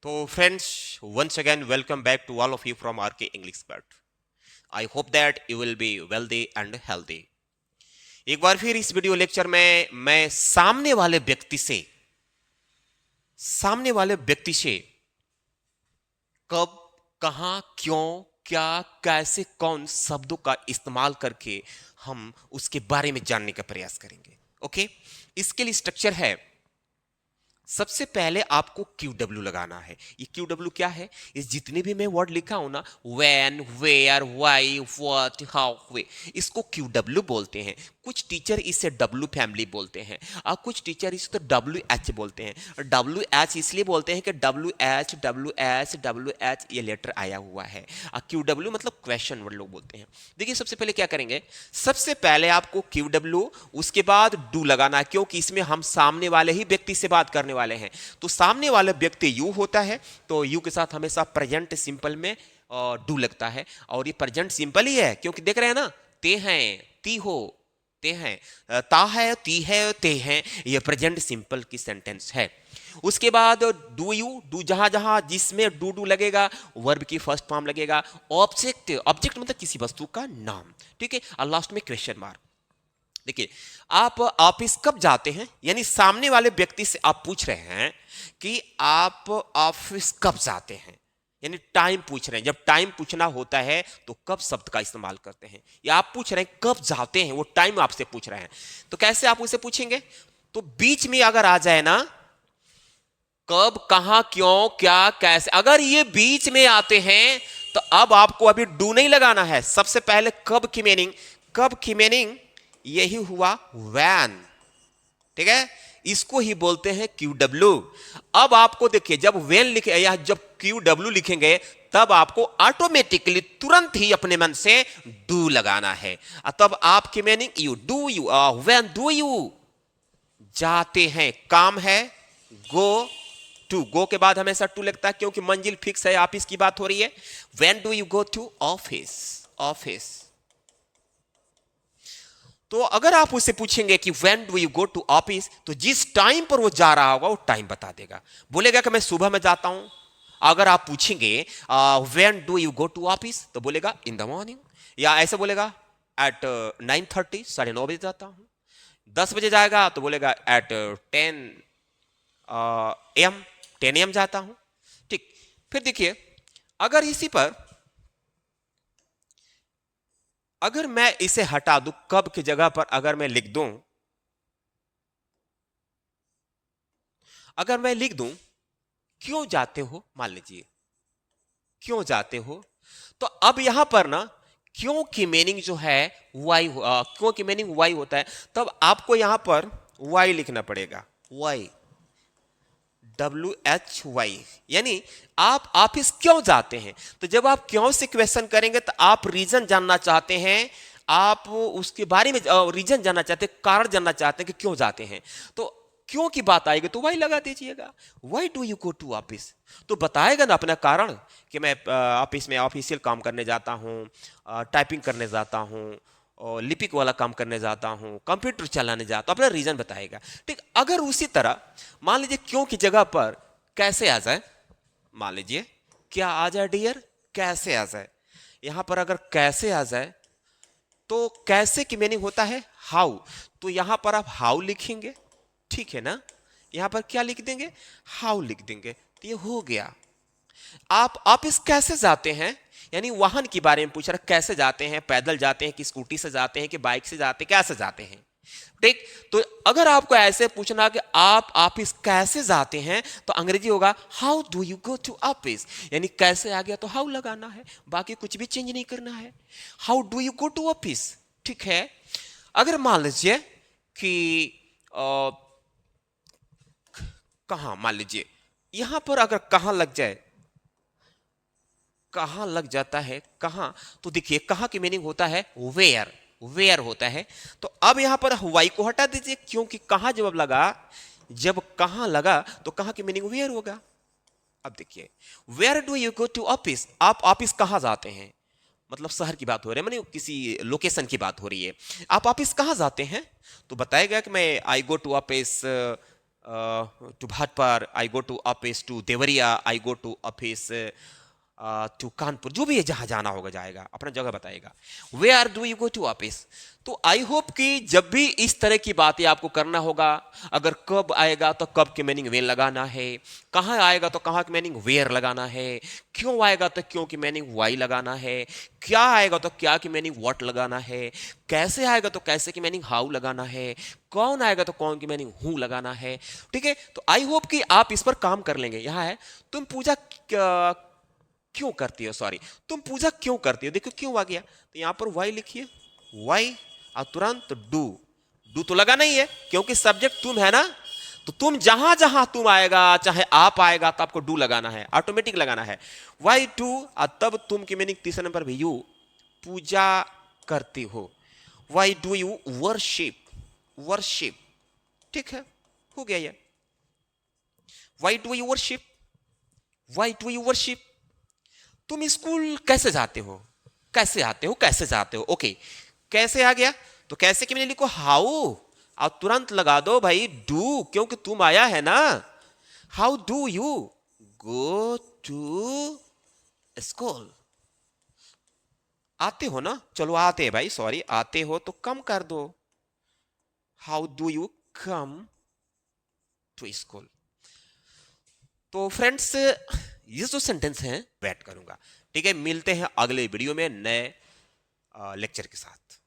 So friends, once again welcome back to all of you from RK English Expert. I hope that you will be wealthy and healthy. एक बार फिर इस video lecture में मैं सामने वाले व्यक्ति से कब, कहां, क्यों, क्या, कैसे, कौन शब्दों का इस्तेमाल करके हम उसके बारे में जानने का प्रयास करेंगे। ओके, इसके लिए स्ट्रक्चर है। सबसे पहले आपको QW लगाना है। ये QW क्या है? ये जितने भी मैं वर्ड लिखा हूं ना, when, where, why, what, how, वे, इसको QW बोलते हैं। कुछ टीचर इसे W फैमिली बोलते हैं और कुछ टीचर इसे तो WH बोलते हैं। और WH इसलिए बोलते हैं कि WH ये लेटर आया हुआ है। और QW मतलब क्वेश्चन वर्ड लोग बोलते हैं। देखिए सबसे पहले क्या करेंगे, सबसे पहले आपको QW, उसके बाद डू लगाना है, क्योंकि इसमें हम सामने वाले ही व्यक्ति से बात करने वाले हैं। तो सामने वाला व्यक्ति यू होता है, तो यू के साथ हमेशा प्रेजेंट सिंपल में डू लगता है। और ये प्रेजेंट सिंपल ही है, क्योंकि देख रहे हैं ना, ते हैं, ती हो, ते हैं, ता है, ती है, ते हैं, ये प्रेजेंट सिंपल की सेंटेंस है। उसके बाद डू यू, डू जहां जहां जिसमें डू लगेगा, वर्ब की फर्स्ट फॉर्म लगेगा। ऑब्जेक्ट, ऑब्जेक्ट मतलब किसी वस्तु का नाम, ठीक है। और लास्ट में क्वेश्चन मार्क। देखिए, आप ऑफिस कब जाते हैं, यानी सामने वाले व्यक्ति से आप पूछ रहे हैं कि आप ऑफिस कब जाते हैं, यानी टाइम पूछ रहे हैं। जब टाइम पूछना होता है तो कब शब्द का इस्तेमाल करते हैं, या आप पूछ रहे हैं कब जाते हैं, वो टाइम आपसे पूछ रहे हैं। तो कैसे आप उसे पूछेंगे? तो बीच में अगर आ जाए ना, कब, कहां, क्यों, क्या, कैसे, अगर ये बीच में आते हैं तो अब आपको अभी डू नहीं लगाना है। सबसे पहले कब की मीनिंग यही हुआ वैन, ठीक है। इसको ही बोलते हैं QW। अब आपको देखिए, जब वैन लिखे या जब QW लिखेंगे, तब आपको ऑटोमेटिकली तुरंत ही अपने मन से डू लगाना है। तब आपकी meaning you do, you when do you जाते हैं, काम है, गो टू, गो के बाद हमेशा टू लगता है, क्योंकि मंजिल फिक्स है, ऑफिस की बात हो रही है। When do you go to office, office. तो अगर आप उससे पूछेंगे कि when do you go to office, तो जिस टाइम पर वो जा रहा होगा वो टाइम बता देगा। बोलेगा कि मैं सुबह में जाता हूं। अगर आप पूछेंगे when do you go to office, तो बोलेगा इन द मॉर्निंग, या ऐसे बोलेगा एट 9:30, 9:30 जाता हूं। 10 बजे जाएगा तो बोलेगा एट 10 AM जाता हूं, ठीक। फिर देखिए, अगर इसी पर अगर मैं इसे हटा दूं, कब की जगह पर अगर मैं लिख दूं, अगर मैं लिख दूं क्यों जाते हो, मान लीजिए क्यों जाते हो, तो अब यहां पर ना क्यों की मीनिंग जो है वाई, क्यों की मीनिंग वाई होता है। तब आपको यहां पर वाई लिखना पड़ेगा, वाई, WHY, यानी आप ऑफिस क्यों जाते हैं। तो जब आप क्यों से क्वेश्चन करेंगे तो आप रीजन जानना चाहते हैं, आप उसके बारे में रीजन जानना चाहते हैं, कारण जानना चाहते हैं कि क्यों जाते हैं। तो क्यों की बात आएगी तो वाई लगा दीजिएगा। Why do you go to office, तो बताएगा ना अपना कारण कि मैं ऑफिस में ऑफिशियल काम करने जाता हूँ, टाइपिंग करने जाता हूँ, और लिपिक वाला काम करने जाता हूँ, कंप्यूटर चलाने जाता हूँ, अपना रीजन बताएगा, ठीक। अगर उसी तरह मान लीजिए क्यों की जगह पर कैसे आ जाए, मान लीजिए क्या आ जाए डियर, कैसे आ जाए। यहां पर अगर कैसे आ जाए तो कैसे की मीनिंग होता है हाउ, तो यहां पर आप हाउ लिखेंगे, ठीक है ना। यहां पर क्या लिख देंगे, हाउ लिख देंगे, तो ये हो गया। आप ऑफिस कैसे जाते हैं, यानी वाहन के बारे में पूछ रहा, कैसे जाते हैं, पैदल जाते हैं कि स्कूटी से जाते हैं कि बाइक से जाते हैं, कैसे जाते हैं, ठीक। तो अगर आपको ऐसे पूछना कि आप ऑफिस कैसे जाते हैं, तो अंग्रेजी होगा how do you go to office, यानी कैसे आ गया तो हाउ लगाना है, बाकी कुछ भी चेंज नहीं करना है। How do you go to office, ठीक है। अगर मान लीजिए कि कहां, मान लीजिए यहां पर अगर कहां लग जाए, कहां लग जाता है, कहां, तो देखिए कहां की मीनिंग होता है वेयर, वेयर होता है। तो अब यहां पर वाई को हटा दीजिए, क्योंकि कहां जब लगा, जब कहां लगा तो कहां की मीनिंग वेयर होगा। अब देखिए, where do you go to office, आप ऑफिस कहां जाते हैं, मतलब शहर की बात हो रही है, माने किसी लोकेशन की बात हो रही है। आप ऑफिस कहां जाते हैं, तो बताएगा कि मैं I go to office to Bhatpar, I go to office, to Deoria, I go to office, to Kanpur, जो भी है जहां जाना होगा जाएगा, अपना जगह बताएगा। Where do you go to office. तो आई होप कि जब भी इस तरह की बातें आपको करना होगा, अगर कब आएगा तो कब की मीनिंग वेन लगाना है, कहाँ आएगा तो कहाँ की मीनिंग वेयर लगाना है, क्यों आएगा तो क्यों की मीनिंग वाई लगाना है, क्या आएगा तो क्या की मीनिंग व्हाट लगाना है, कैसे आएगा तो कैसे की मीनिंग हाउ लगाना है, कौन आएगा तो कौन की मीनिंग हु लगाना है। ठीक है, तो आई होप कि आप इस पर काम कर लेंगे। यहां है, तुम पूजा क्यों करती हो, सॉरी, तुम पूजा क्यों करती हो, देखो क्यों आ गया, तो यहां पर वाई लिखिए, वाई, और तुरंत डू। डू तो लगा नहीं है क्योंकि सब्जेक्ट तुम है ना, तो तुम जहां जहां तुम आएगा, चाहे आप आएगा, तो आपको डू लगाना है, ऑटोमेटिक लगाना है। वाई टू, और तब तुम की मीनिंग तीसरे नंबर भी यू, पूजा करती हो। Y do you worship, worship, ठीक है, हो गया ये। Y do you worship, Y do you worship. तुम स्कूल कैसे जाते हो, कैसे आते हो, कैसे जाते हो, ओके, कैसे आ गया, तो कैसे के मैंने लिखो हाउ, और तुरंत लगा दो भाई डू, क्योंकि तुम आया है ना। How do you go to school, आते हो ना, चलो आते हैं भाई, सॉरी, आते हो तो कम कर दो, how do you come to school. तो फ्रेंड्स, ये जो सेंटेंस हैं वेट करूंगा। ठीक है, मिलते हैं अगले वीडियो में नए लेक्चर के साथ।